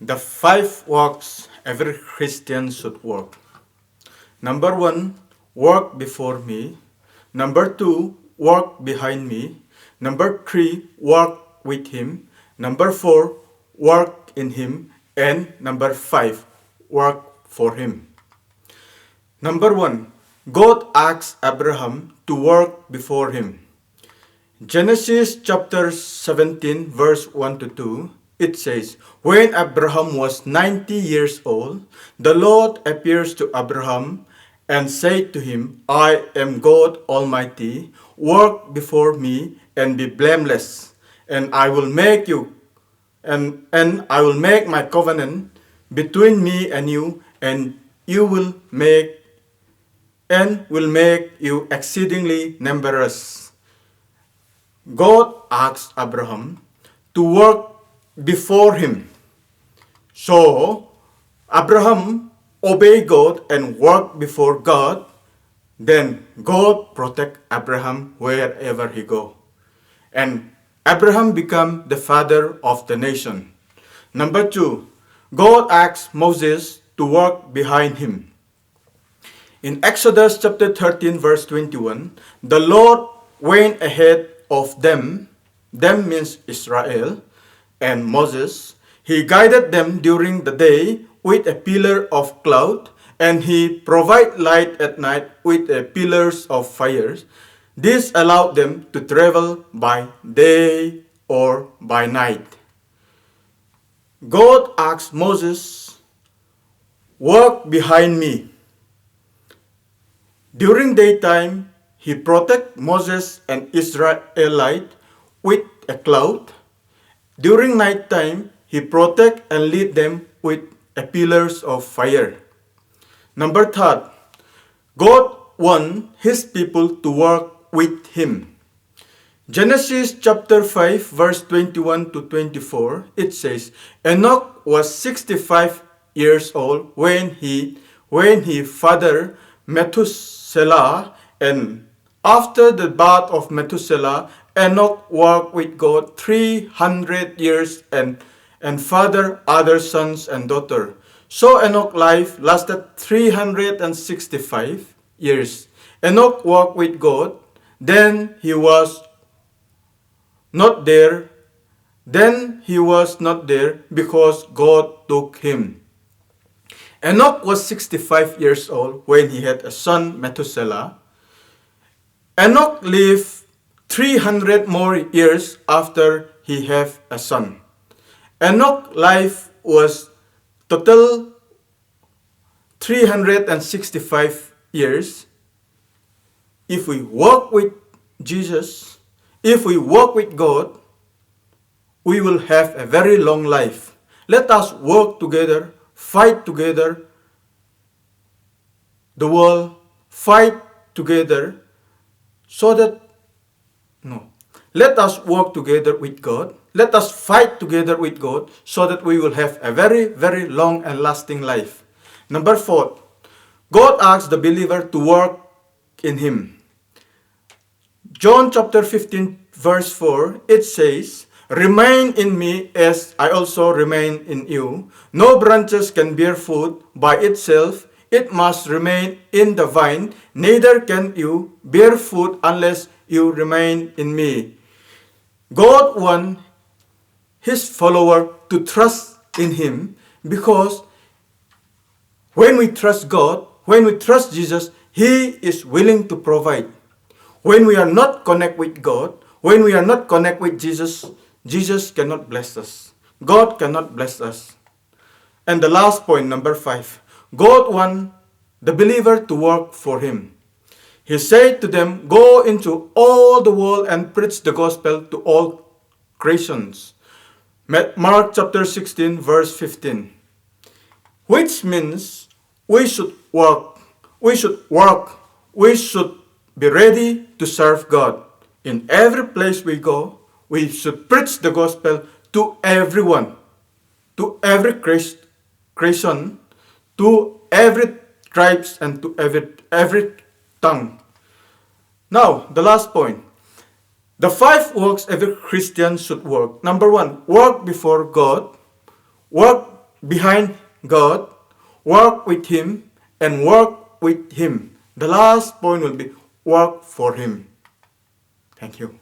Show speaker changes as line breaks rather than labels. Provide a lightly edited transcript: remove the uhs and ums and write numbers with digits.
The 5 works every Christian should work. Number 1, work before me. Number 2, work behind me. Number 3, work with him. Number 4, work in him. And number 5, work for him. Number 1, God asked Abraham to work before him. Genesis chapter 17 verse 1 to 2, it says, When Abraham was 90 years old, the Lord appears to Abraham and said to him, I am God Almighty, work before me and be blameless, and I will make you and I will make my covenant between me and you, and will make you exceedingly numerous. God asked Abraham to work before him. So Abraham obeyed God and worked before God. Then God protect Abraham wherever he go. And Abraham became the father of the nation. Number 2, God asked Moses to work behind him. In Exodus chapter 13 verse 21, the Lord went ahead of them means Israel, and Moses. He guided them during the day with a pillar of cloud, and he provided light at night with a pillars of fire. This allowed them to travel by day or by night. God asked Moses, work behind me. During daytime, he protected Moses and Israelite with a cloud. During nighttime, he protect and lead them with a pillars of fire. Number 3, God want his people to work with him. Genesis chapter 5 verse 21 to 24, it says, Enoch was 65 years old when he fathered Methuselah, and after the birth of Methuselah, Enoch walked with God 300 years and fathered other sons and daughters. So Enoch's life lasted 365 years. Enoch walked with God, then he was not there because God took him. Enoch was 65 years old when he had a son, Methuselah. Enoch lived 300 more years after he had a son. Enoch's life was total 365 years. If we walk with Jesus, if we walk with God, we will have a very long life. Let us work together, fight together, the world, fight together, let us work together with God. Let us fight together with God so that we will have a very, very long and lasting life. Number 4, God asks the believer to work in him. John chapter 15 verse 4, it says, Remain in me as I also remain in you. No branches can bear fruit by itself. It must remain in the vine. Neither can you bear fruit unless you remain in me. God wants his follower to trust in him, because when we trust God, when we trust Jesus, he is willing to provide. When we are not connected with God, when we are not connected with Jesus, Jesus cannot bless us. God cannot bless us. And the last point, number 5, God wants the believer to work for him. He said to them, Go into all the world and preach the gospel to all creations. Mark chapter 16 verse 15. Which means we should work. We should be ready to serve God. In every place we go, we should preach the gospel to everyone, to every creation, to every tribes, and to every tongue. Now, the last point. The 5 works every Christian should work. Number 1, work before God, work behind God, work with Him, and work with Him. The last point will be work for Him. Thank you.